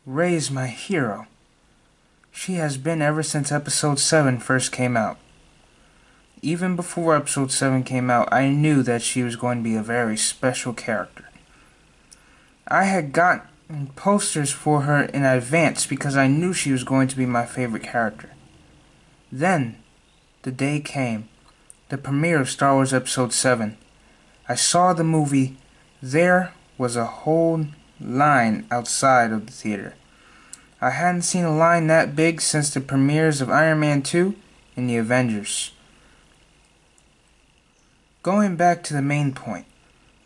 Rey is my hero. She has been ever since Episode 7 first came out. Even before Episode 7 came out, I knew that she was going to be a very special character. I had gotten posters for her in advance because I knew she was going to be my favorite character. Then, the day came, the premiere of Star Wars Episode 7. I saw the movie. There was a whole line outside of the theater. I hadn't seen a line that big since the premieres of Iron Man 2 and the Avengers. Going back to the main point,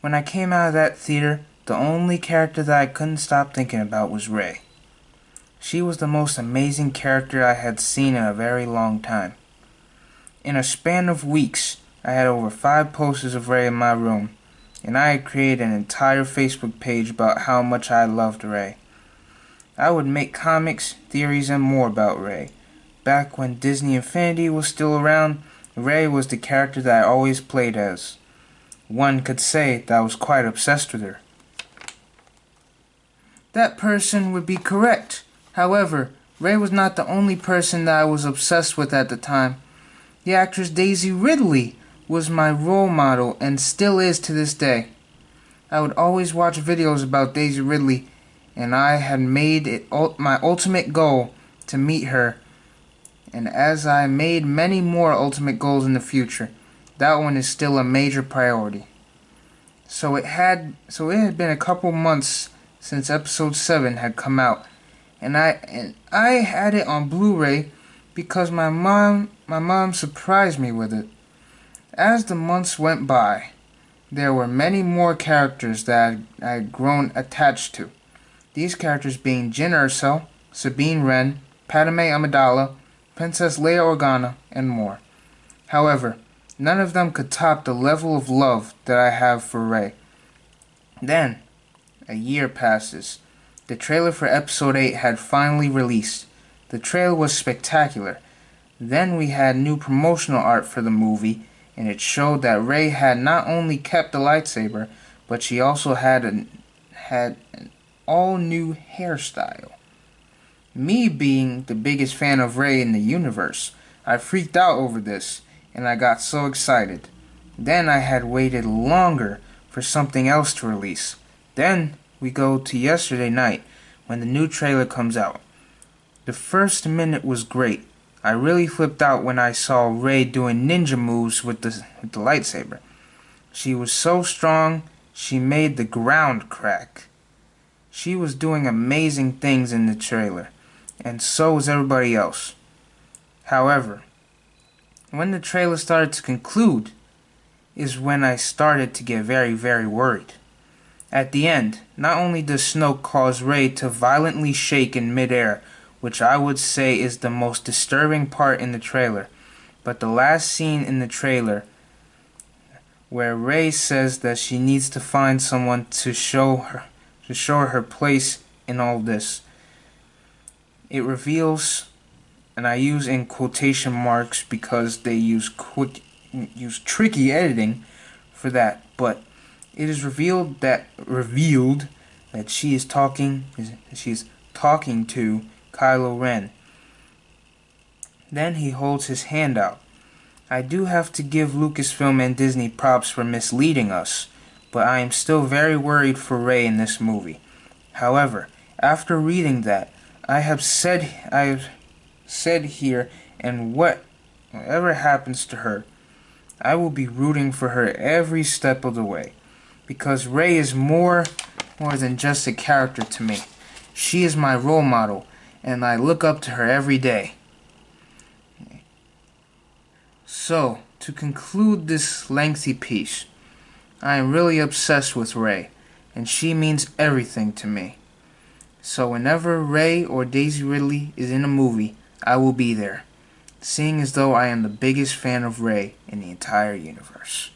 when I came out of that theater, the only character that I couldn't stop thinking about was Rey. She was the most amazing character I had seen in a very long time. In a span of weeks, I had over 5 posters of Rey in my room, and I had created an entire Facebook page about how much I loved Rey. I would make comics, theories, and more about Rey. Back when Disney Infinity was still around, Rey was the character that I always played as. One could say that I was quite obsessed with her. That person would be correct. However, Rey was not the only person that I was obsessed with at the time. The actress Daisy Ridley was my role model and still is to this day. I would always watch videos about Daisy Ridley, and I had made it my ultimate goal to meet her. And as I made many more ultimate goals in the future, that one is still a major priority. So it had been a couple months since Episode 7 had come out, and I had it on Blu-ray because my mom surprised me with it. As the months went by, there were many more characters that I had grown attached to. These characters being Jyn Erso, Sabine Wren, Padme Amidala, Princess Leia Organa, and more. However, none of them could top the level of love that I have for Rey. Then, a year passes. The trailer for Episode 8 had finally released. The trailer was spectacular. Then we had new promotional art for the movie, and it showed that Rey had not only kept the lightsaber, but she also had an all-new hairstyle. Me being the biggest fan of Rey in the universe, I freaked out over this, and I got so excited. Then I had waited longer for something else to release. Then we go to yesterday night, when the new trailer comes out. The first minute was great. I really flipped out when I saw Rey doing ninja moves with the lightsaber. She was so strong, she made the ground crack. She was doing amazing things in the trailer, and so was everybody else. However, when the trailer started to conclude, is when I started to get very, very worried. At the end, not only does Snoke cause Rey to violently shake in midair, which I would say is the most disturbing part in the trailer, but the last scene in the trailer, where Rey says that she needs to find someone to show her place in all this, it reveals, and I use in quotation marks because they use tricky editing for that, but it is revealed that she is talking to Kylo Ren. Then he holds his hand out. I do have to give Lucasfilm and Disney props for misleading us, but I am still very worried for Rey in this movie. However, after reading that, I have said here, and whatever happens to her, I will be rooting for her every step of the way, because Rey is more than just a character to me. She is my role model, and I look up to her every day. So, to conclude this lengthy piece, I am really obsessed with Rey, and she means everything to me. So whenever Rey or Daisy Ridley is in a movie, I will be there, seeing as though I am the biggest fan of Rey in the entire universe.